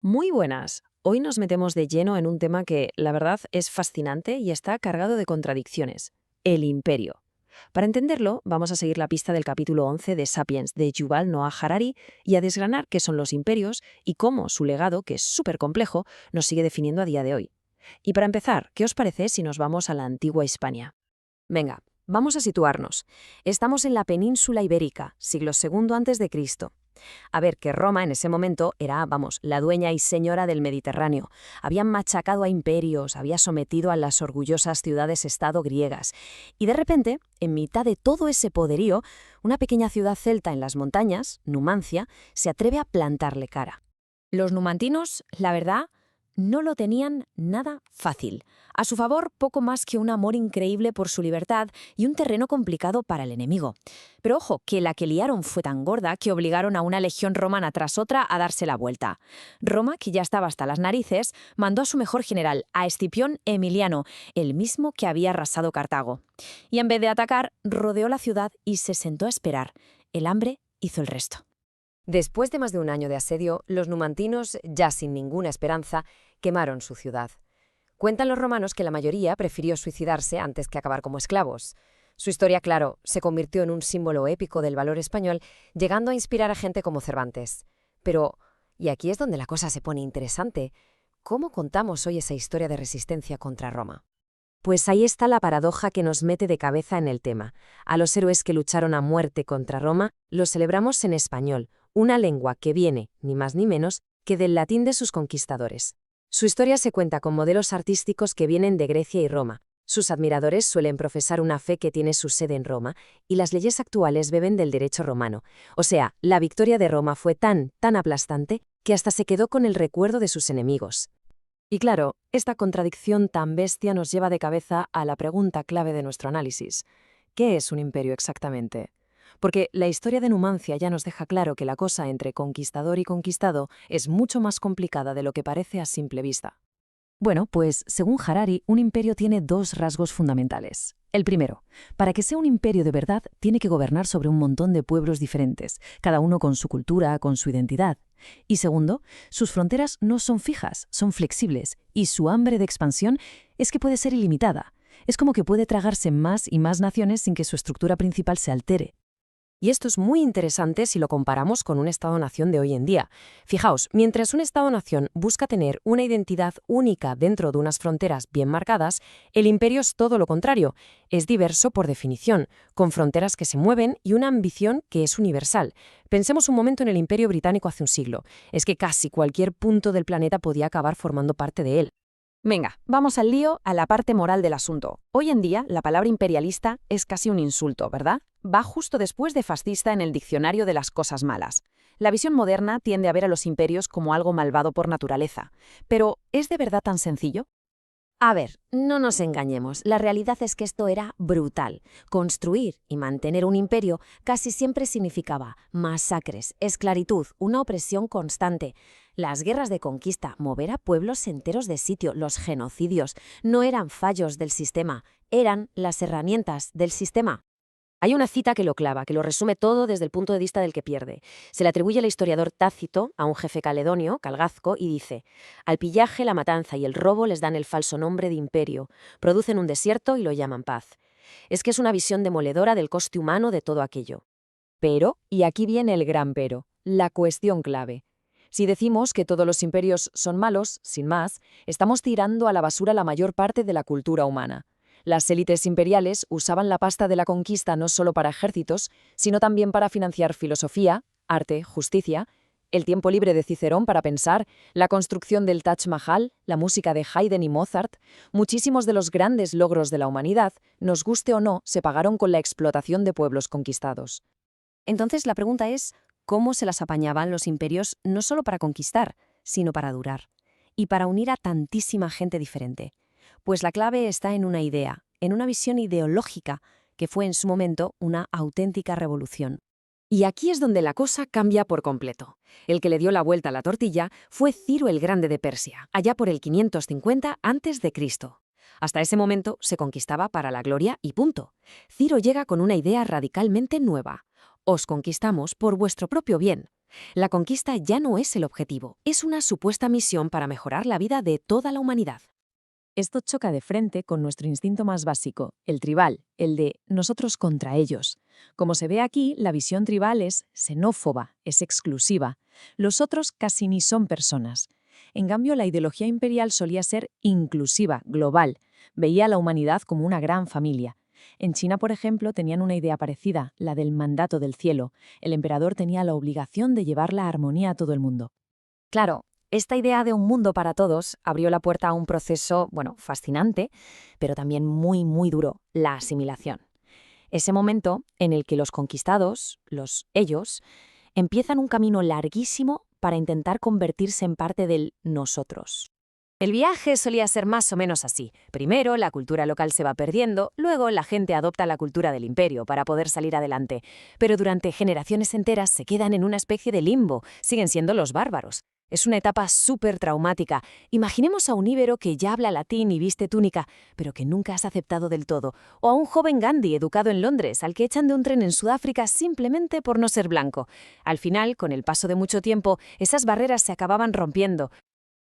Muy buenas. Hoy nos metemos de lleno en un tema que, la verdad, es fascinante y está cargado de contradicciones. El imperio. Para entenderlo, vamos a seguir la pista del capítulo 11 de Sapiens de Yuval Noah Harari y a desgranar qué son los imperios y cómo su legado, que es súper complejo, nos sigue definiendo a día de hoy. Y para empezar, ¿qué os parece si nos vamos a la antigua Hispania? Venga, vamos a situarnos. Estamos en la península ibérica, siglo II a.C. A ver, que Roma en ese momento era, vamos, la dueña y señora del Mediterráneo. Habían machacado a imperios, había sometido a las orgullosas ciudades-estado griegas. Y de repente, en mitad de todo ese poderío, una pequeña ciudad celta en las montañas, Numancia, se atreve a plantarle cara. Los numantinos, la verdad, no lo tenían nada fácil. A su favor, poco más que un amor increíble por su libertad y un terreno complicado para el enemigo. Pero ojo, que la que liaron fue tan gorda que obligaron a una legión romana tras otra a darse la vuelta. Roma, que ya estaba hasta las narices, mandó a su mejor general, a Escipión Emiliano, el mismo que había arrasado Cartago. Y en vez de atacar, rodeó la ciudad y se sentó a esperar. El hambre hizo el resto. Después de más de un año de asedio, los numantinos, ya sin ninguna esperanza, quemaron su ciudad. Cuentan los romanos que la mayoría prefirió suicidarse antes que acabar como esclavos. Su historia, claro, se convirtió en un símbolo épico del valor español, llegando a inspirar a gente como Cervantes. Pero, y aquí es donde la cosa se pone interesante, ¿cómo contamos hoy esa historia de resistencia contra Roma? Pues ahí está la paradoja que nos mete de cabeza en el tema. A los héroes que lucharon a muerte contra Roma los celebramos en español, una lengua que viene, ni más ni menos, que del latín de sus conquistadores. Su historia se cuenta con modelos artísticos que vienen de Grecia y Roma. Sus admiradores suelen profesar una fe que tiene su sede en Roma, y las leyes actuales beben del derecho romano. O sea, la victoria de Roma fue tan aplastante, que hasta se quedó con el recuerdo de sus enemigos. Y claro, esta contradicción tan bestia nos lleva de cabeza a la pregunta clave de nuestro análisis. ¿Qué es un imperio exactamente? Porque la historia de Numancia ya nos deja claro que la cosa entre conquistador y conquistado es mucho más complicada de lo que parece a simple vista. Bueno, pues según Harari, un imperio tiene dos rasgos fundamentales. El primero, para que sea un imperio de verdad, tiene que gobernar sobre un montón de pueblos diferentes, cada uno con su cultura, con su identidad. Y segundo, sus fronteras no son fijas, son flexibles, y su hambre de expansión es que puede ser ilimitada. Es como que puede tragarse más y más naciones sin que su estructura principal se altere. Y esto es muy interesante si lo comparamos con un Estado-nación de hoy en día. Fijaos, mientras un Estado-nación busca tener una identidad única dentro de unas fronteras bien marcadas, el imperio es todo lo contrario. Es diverso por definición, con fronteras que se mueven y una ambición que es universal. Pensemos un momento en el Imperio Británico hace un siglo. Es que casi cualquier punto del planeta podía acabar formando parte de él. Venga, vamos al lío, a la parte moral del asunto. Hoy en día, la palabra imperialista es casi un insulto, ¿verdad? Va justo después de fascista en el diccionario de las cosas malas. La visión moderna tiende a ver a los imperios como algo malvado por naturaleza. Pero, ¿es de verdad tan sencillo? A ver, no nos engañemos, la realidad es que esto era brutal. Construir y mantener un imperio casi siempre significaba masacres, esclavitud, una opresión constante. Las guerras de conquista, mover a pueblos enteros de sitio, los genocidios, no eran fallos del sistema, eran las herramientas del sistema. Hay una cita que lo clava, que lo resume todo desde el punto de vista del que pierde. Se le atribuye al historiador Tácito a un jefe caledonio, Calgazco, y dice: al pillaje, la matanza y el robo les dan el falso nombre de imperio, producen un desierto y lo llaman paz. Es que es una visión demoledora del coste humano de todo aquello. Pero, y aquí viene el gran pero, la cuestión clave. Si decimos que todos los imperios son malos, sin más, estamos tirando a la basura la mayor parte de la cultura humana. Las élites imperiales usaban la pasta de la conquista no solo para ejércitos, sino también para financiar filosofía, arte, justicia, el tiempo libre de Cicerón para pensar, la construcción del Taj Mahal, la música de Haydn y Mozart. Muchísimos de los grandes logros de la humanidad, nos guste o no, se pagaron con la explotación de pueblos conquistados. Entonces la pregunta es, ¿cómo se las apañaban los imperios no solo para conquistar, sino para durar? Y para unir a tantísima gente diferente. Pues la clave está en una idea, en una visión ideológica, que fue en su momento una auténtica revolución. Y aquí es donde la cosa cambia por completo. El que le dio la vuelta a la tortilla fue Ciro el Grande de Persia, allá por el 550 a.C. Hasta ese momento se conquistaba para la gloria y punto. Ciro llega con una idea radicalmente nueva. Os conquistamos por vuestro propio bien. La conquista ya no es el objetivo, es una supuesta misión para mejorar la vida de toda la humanidad. Esto choca de frente con nuestro instinto más básico, el tribal, el de nosotros contra ellos. Como se ve aquí, la visión tribal es xenófoba, es exclusiva. Los otros casi ni son personas. En cambio, la ideología imperial solía ser inclusiva, global. Veía a la humanidad como una gran familia. En China, por ejemplo, tenían una idea parecida, la del mandato del cielo. El emperador tenía la obligación de llevar la armonía a todo el mundo. Claro, esta idea de un mundo para todos abrió la puerta a un proceso, fascinante, pero también muy, muy duro, la asimilación. Ese momento en el que los conquistados, ellos, empiezan un camino larguísimo para intentar convertirse en parte del nosotros. El viaje solía ser más o menos así. Primero, la cultura local se va perdiendo, luego la gente adopta la cultura del imperio para poder salir adelante. Pero durante generaciones enteras se quedan en una especie de limbo, siguen siendo los bárbaros. Es una etapa súper traumática. Imaginemos a un íbero que ya habla latín y viste túnica, pero que nunca has aceptado del todo. O a un joven Gandhi educado en Londres, al que echan de un tren en Sudáfrica simplemente por no ser blanco. Al final, con el paso de mucho tiempo, esas barreras se acababan rompiendo.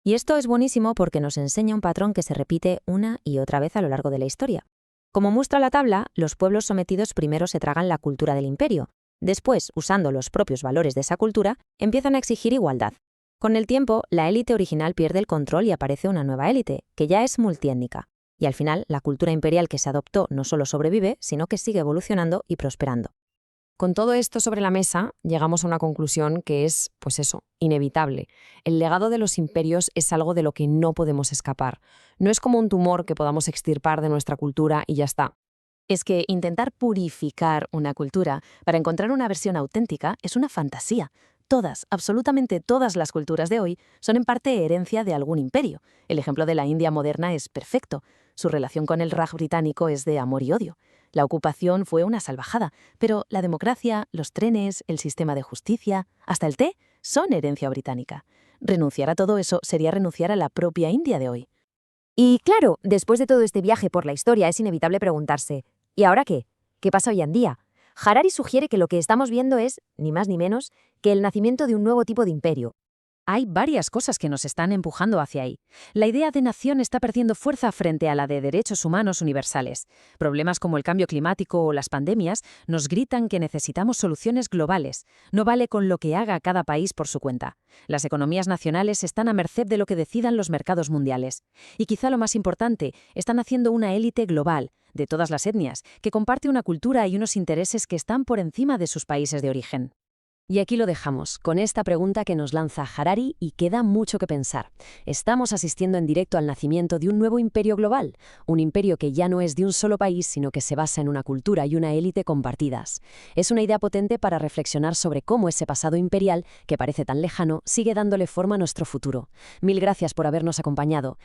Y esto es buenísimo porque nos enseña un patrón que se repite una y otra vez a lo largo de la historia. Como muestra la tabla, los pueblos sometidos primero se tragan la cultura del imperio. Después, usando los propios valores de esa cultura, empiezan a exigir igualdad. Con el tiempo, la élite original pierde el control y aparece una nueva élite, que ya es multiétnica. Y al final, la cultura imperial que se adoptó no solo sobrevive, sino que sigue evolucionando y prosperando. Con todo esto sobre la mesa, llegamos a una conclusión que es, inevitable. El legado de los imperios es algo de lo que no podemos escapar. No es como un tumor que podamos extirpar de nuestra cultura y ya está. Es que intentar purificar una cultura para encontrar una versión auténtica es una fantasía. Todas, absolutamente todas las culturas de hoy son en parte herencia de algún imperio. El ejemplo de la India moderna es perfecto. Su relación con el Raj británico es de amor y odio. La ocupación fue una salvajada, pero la democracia, los trenes, el sistema de justicia, hasta el té, son herencia británica. Renunciar a todo eso sería renunciar a la propia India de hoy. Y claro, después de todo este viaje por la historia es inevitable preguntarse, ¿y ahora qué? ¿Qué pasa hoy en día? Harari sugiere que lo que estamos viendo es, ni más ni menos, que el nacimiento de un nuevo tipo de imperio. Hay varias cosas que nos están empujando hacia ahí. La idea de nación está perdiendo fuerza frente a la de derechos humanos universales. Problemas como el cambio climático o las pandemias nos gritan que necesitamos soluciones globales. No vale con lo que haga cada país por su cuenta. Las economías nacionales están a merced de lo que decidan los mercados mundiales. Y quizá lo más importante, están haciendo una élite global, de todas las etnias, que comparte una cultura y unos intereses que están por encima de sus países de origen. Y aquí lo dejamos, con esta pregunta que nos lanza Harari y que da mucho que pensar. ¿Estamos asistiendo en directo al nacimiento de un nuevo imperio global? Un imperio que ya no es de un solo país, sino que se basa en una cultura y una élite compartidas. Es una idea potente para reflexionar sobre cómo ese pasado imperial, que parece tan lejano, sigue dándole forma a nuestro futuro. Mil gracias por habernos acompañado.